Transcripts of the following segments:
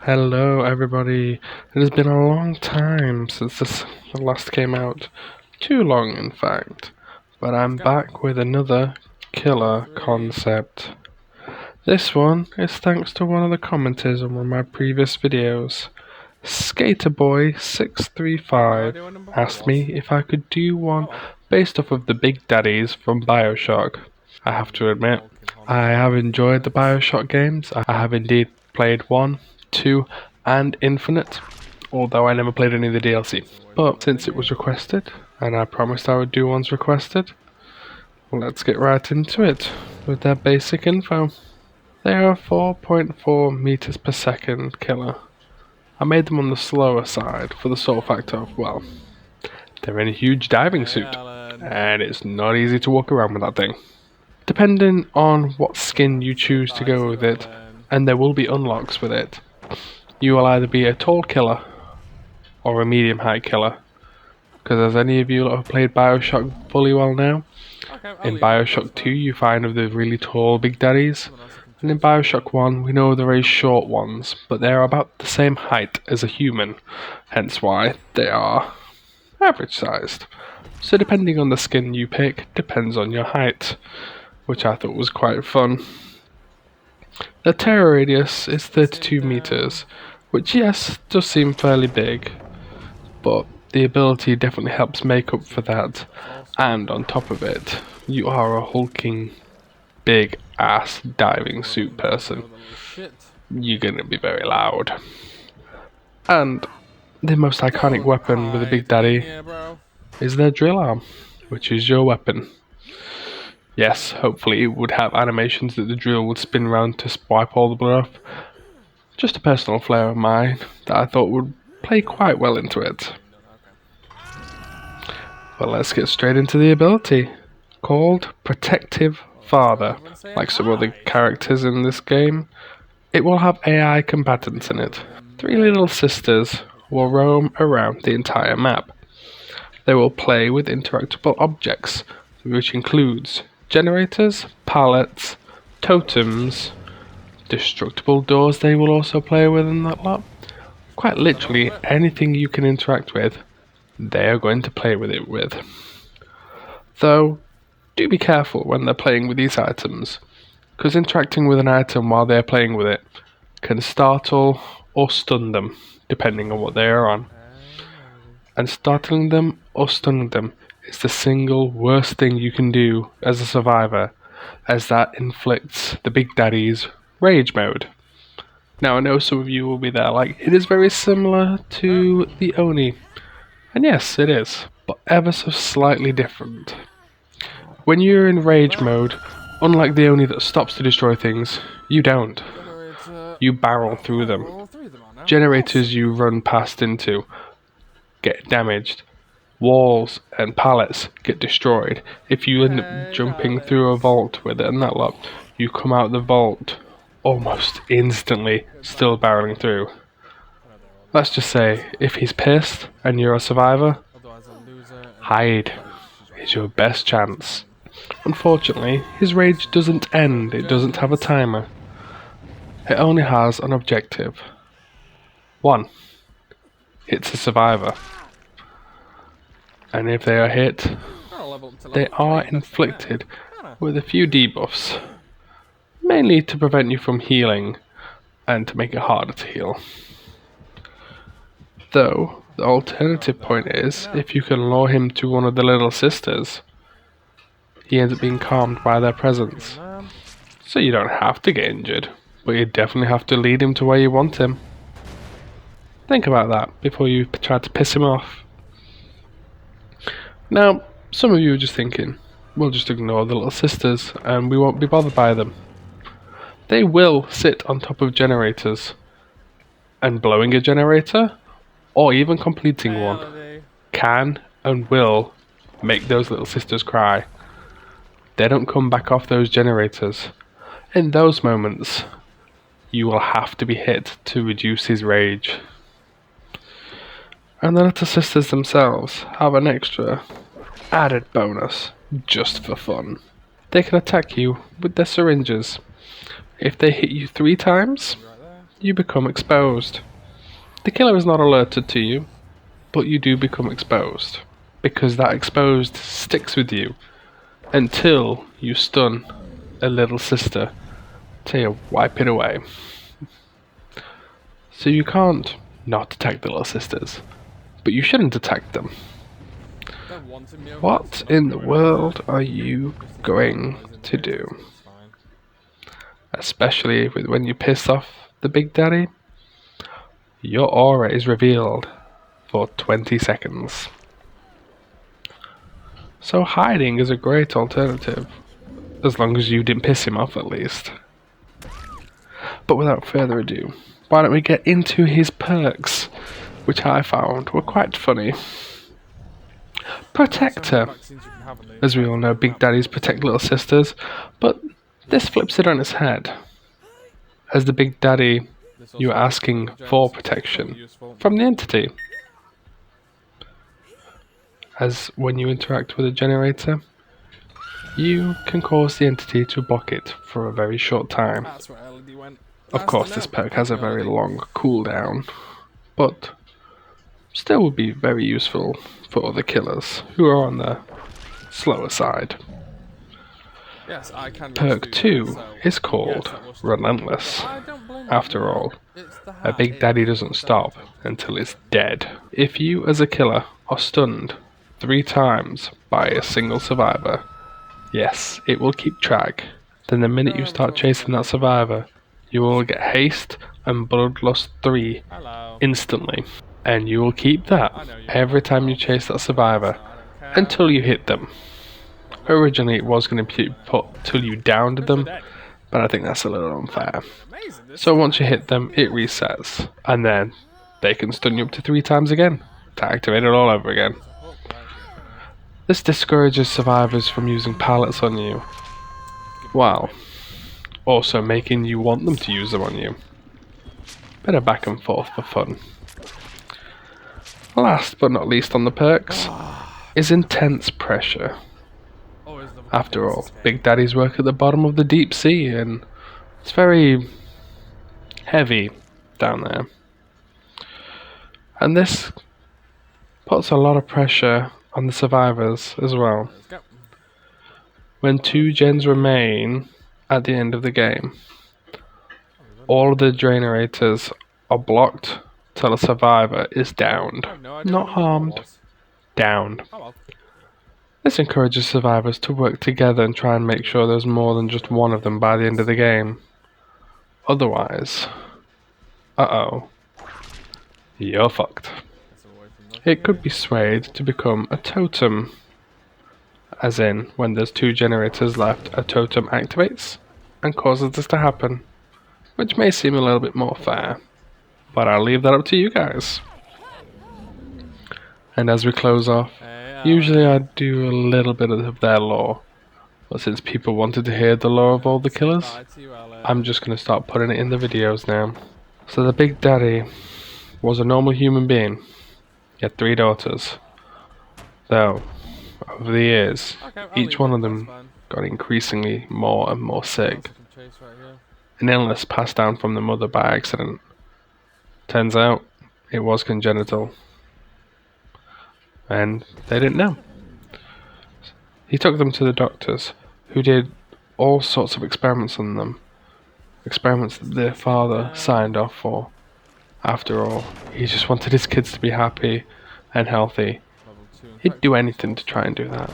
Hello everybody. It has been a long time since this last came out. Too long in fact. But I'm back with another killer concept. This one is thanks to one of the commenters on one of my previous videos. Skaterboy635 asked me if I could do one based off of the Big Daddies from BioShock. I have to admit, I have enjoyed the BioShock games. I have indeed played 1, 2 and Infinite, although I never played any of the DLC. But since it was requested, and I promised I would do ones requested, let's get right into it with their basic info. They are a 4.4 meters per second killer. I made them on the slower side for the sole factor of, well, they're in a huge diving suit, and it's not easy to walk around with that thing. Depending on what skin you choose to go with it, and there will be unlocks with it, you will either be a tall killer or a medium height killer. Because as any of you that have played BioShock fully well now, in BioShock 2 you find of the really tall Big Daddies, and in BioShock 1 we know the very short ones, but they are about the same height as a human, hence why they are average sized. So depending on the skin you pick, depends on your height, which I thought was quite fun. The terror radius is 32 meters, which yes, does seem fairly big, but the ability definitely helps make up for that, and on top of it, you are a hulking, big ass diving suit person. You're gonna be very loud. And the most iconic weapon with a Big Daddy is their drill arm, which is your weapon. Yes, hopefully it would have animations that the drill would spin around to wipe all the blood off. Just a personal flair of mine that I thought would play quite well into it. But let's get straight into the ability, called Protective Father. Like some other characters in this game, it will have AI combatants in it. 3 little sisters will roam around the entire map. They will play with interactable objects, which includes generators, pallets, totems, destructible doors they will also play with in that lot. Quite literally anything you can interact with, they are going to play with it with. Though, do be careful when they're playing with these items, because interacting with an item while they're playing with it can startle or stun them, depending on what they are on. And startling them or stunning them is the single worst thing you can do as a survivor, as that inflicts the Big Daddy's rage mode. Now I know some of you will be there like, it is very similar to the Oni. And yes, it is, but ever so slightly different. When you're in rage mode, unlike the Oni that stops to destroy things, you don't. You barrel through them. Generators you run past into get damaged. Walls and pallets get destroyed. If you end up jumping through a vault with it and that lot, you come out the vault almost instantly, still barreling through. Let's just say, if he's pissed and you're a survivor, hide is your best chance. Unfortunately, his rage doesn't end, it doesn't have a timer. It only has an objective. 1. Hits a survivor. And if they are hit, they are inflicted with a few debuffs, mainly to prevent you from healing and to make it harder to heal. Though, the alternative point is, if you can lure him to one of the little sisters, he ends up being calmed by their presence. So you don't have to get injured, but you definitely have to lead him to where you want him. Think about that before you try to piss him off. Now, some of you are just thinking, we'll just ignore the little sisters and we won't be bothered by them. They will sit on top of generators, and blowing a generator, or even completing one, can and will make those little sisters cry. They don't come back off those generators. In those moments, you will have to be hit to reduce his rage. And the little sisters themselves have an extra added bonus, just for fun. They can attack you with their syringes. If they hit you 3 times, you become exposed. The killer is not alerted to you, but you do become exposed, because that exposed sticks with you until you stun a little sister till you wipe it away. So you can't not attack the little sisters, but you shouldn't attack them. What in the world are you going to do? Especially when you piss off the Big Daddy, your aura is revealed for 20 seconds. So hiding is a great alternative, as long as you didn't piss him off at least. But without further ado, why don't we get into his perks, which I found were quite funny. Protector. As we all know, Big Daddies protect little sisters, but this flips it on its head. As the Big Daddy, you are asking for protection from the entity. As when you interact with a generator, you can cause the entity to block it for a very short time. Of course, this perk has a very long cooldown, but still would be very useful for other killers who are on the slower side. Perk 2 is called Relentless. After all, a Big Daddy doesn't stop until it's dead. If you as a killer are stunned 3 times by a single survivor, yes, it will keep track. Then the minute you start chasing that survivor, you will get haste and bloodlust 3 instantly. And you will keep that every time you chase that survivor until you hit them. Originally it was going to be put till you downed them, but I think that's a little unfair. So once you hit them, it resets, and then they can stun you up to 3 times again to activate it all over again. This discourages survivors from using pallets on you, while also making you want them to use them on you. Bit of back and forth for fun. Last but not least on the perks is intense pressure. After all, Big Daddies work at the bottom of the deep sea, and it's very heavy down there. And this puts a lot of pressure on the survivors as well. When 2 gens remain at the end of the game, all of the generators are blocked till a survivor is downed. Not harmed, downed. This encourages survivors to work together and try and make sure there's more than just one of them by the end of the game. Otherwise, you're fucked. It could be swayed to become a totem, as in, when there's 2 generators left, a totem activates and causes this to happen, which may seem a little bit more fair, but I'll leave that up to you guys. And as we close off, usually I do a little bit of their lore, but since people wanted to hear the lore of all the killers, I'm just going to start putting it in the videos now. So the Big Daddy was a normal human being. He had 3 daughters, though over the years, each one of them got increasingly more and more sick. An illness passed down from the mother by accident. Turns out, it was congenital, and they didn't know. He took them to the doctors, who did all sorts of experiments on them. Experiments that their father signed off for. After all, he just wanted his kids to be happy and healthy. He'd do anything to try and do that.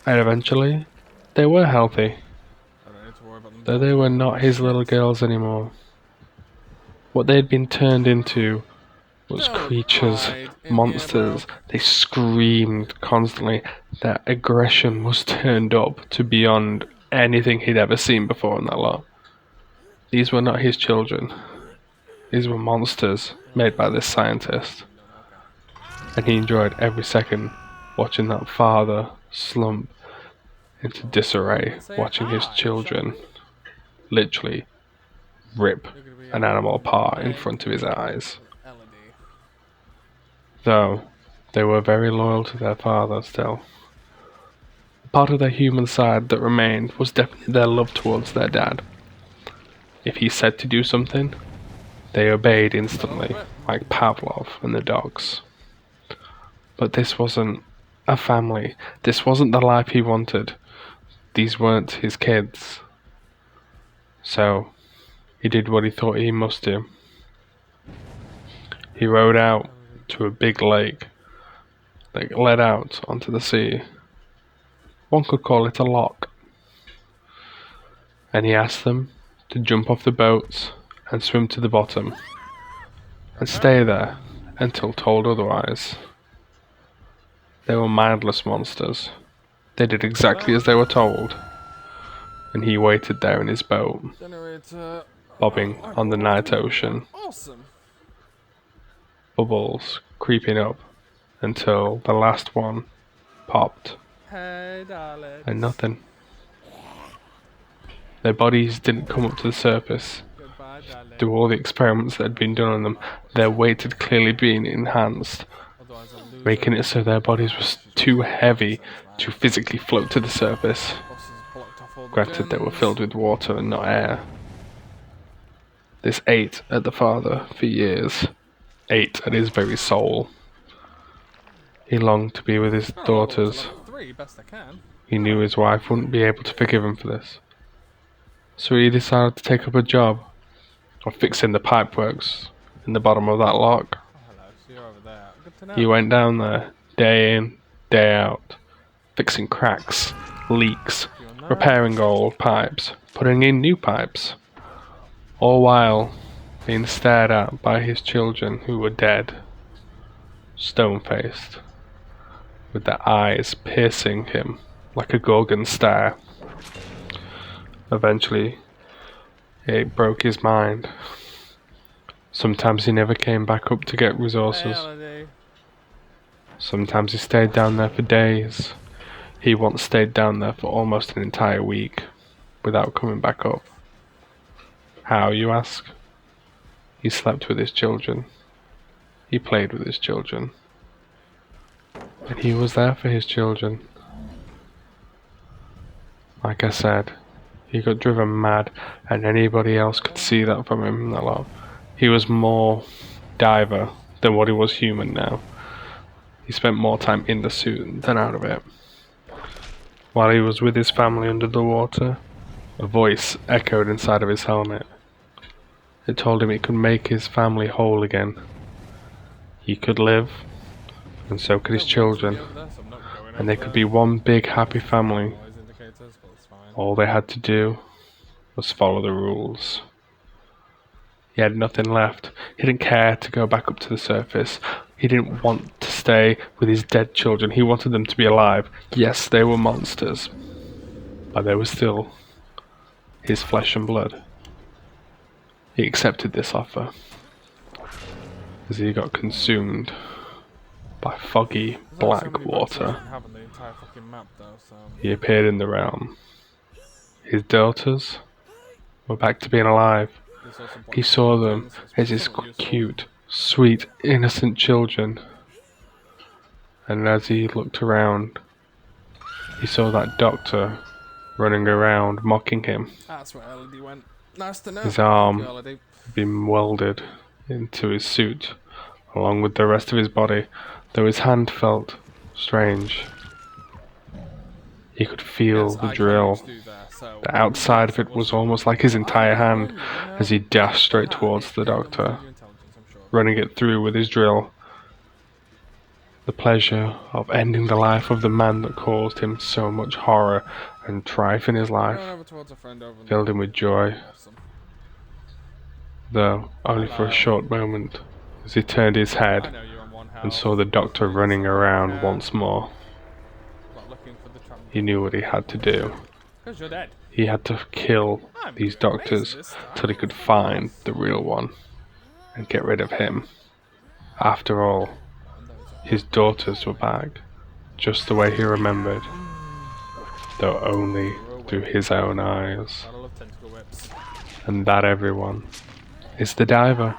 And eventually, they were healthy. Though they were not his little girls anymore. What they had been turned into was creatures, monsters. They screamed constantly. Their aggression was turned up to beyond anything he'd ever seen before in that lot. These were not his children. These were monsters made by this scientist. And he enjoyed every second watching that father slump into disarray, watching his children literally rip an animal apart in front of his eyes. Though they were very loyal to their father still. Part of their human side that remained was definitely their love towards their dad. If he said to do something, They obeyed instantly, like Pavlov and the dogs. But this wasn't a family. This wasn't the life he wanted. These weren't his kids. So, he did what he thought he must do. He rowed out to a big lake that led out onto the sea. One could call it a loch. And he asked them to jump off the boats and swim to the bottom and stay there until told otherwise. They were mindless monsters. They did exactly as they were told, and he waited there in his boat, bobbing on the night ocean, bubbles creeping up until the last one popped, and nothing. Their bodies didn't come up to the surface. Through all the experiments that had been done on them, their weight had clearly been enhanced, making it so their bodies were too heavy to physically float to the surface. Granted, they were filled with water and not air. This ate at the father for years, ate at his very soul. He longed to be with his daughters. He knew his wife wouldn't be able to forgive him for this. So he decided to take up a job of fixing the pipeworks in the bottom of that lock. He went down there, day in, day out, fixing cracks, leaks, repairing old pipes, putting in new pipes, all while being stared at by his children who were dead, stone-faced, with their eyes piercing him like a Gorgon stare. Eventually, it broke his mind. Sometimes he never came back up to get resources. Sometimes he stayed down there for days. He once stayed down there for almost an entire week without coming back up. How, you ask? He slept with his children. He played with his children. And he was there for his children. Like I said, he got driven mad, and anybody else could see that from him a lot. He was more diver than what he was human now. He spent more time in the suit than out of it. While he was with his family under the water, a voice echoed inside of his helmet. It told him he could make his family whole again. He could live, and so could his children, and they could be one big happy family. All they had to do was follow the rules. He had nothing left. He didn't care to go back up to the surface. He didn't want to stay with his dead children. He wanted them to be alive. Yes, they were monsters, but they were still his flesh and blood. He accepted this offer as he got consumed by foggy black water. He appeared in the realm. His daughters were back to being alive. He saw them as his cute, sweet, innocent children. And as he looked around, he saw that doctor running around mocking him. That's where LED went. Nice to know. His arm had been welded into his suit, along with the rest of his body, though his hand felt strange. He could feel the drill. The outside of it was almost like his entire hand as he dashed straight towards the doctor, running it through with his drill. The pleasure of ending the life of the man that caused him so much horror and strife in his life filled him with joy, though only for a short moment, as he turned his head and saw the doctor running around once more. He knew what he had to do. He had to kill these doctors till he could find the real one and get rid of him. After all, his daughters were back, just the way he remembered, though only through his own eyes. And that, everyone, is the diver.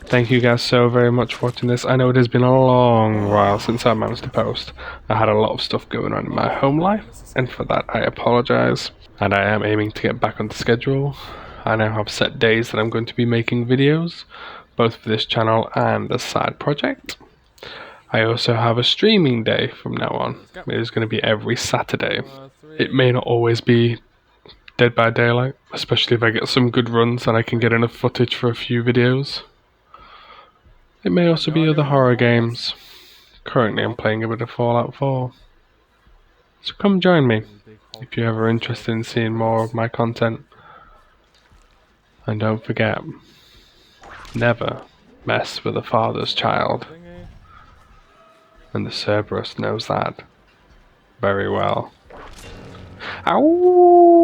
Thank you guys so very much for watching this. I know it has been a long while since I managed to post. I had a lot of stuff going on in my home life, and for that I apologise. And I am aiming to get back on the schedule. I now have set days that I'm going to be making videos, both for this channel and a side project. I also have a streaming day from now on. It is going to be every Saturday. It may not always be Dead by Daylight, especially if I get some good runs and I can get enough footage for a few videos. It may also be other horror games. Currently I'm playing a bit of Fallout 4. So come join me if you're ever interested in seeing more of my content. And don't forget, never mess with a father's child. And the Cerberus knows that very well. Ow!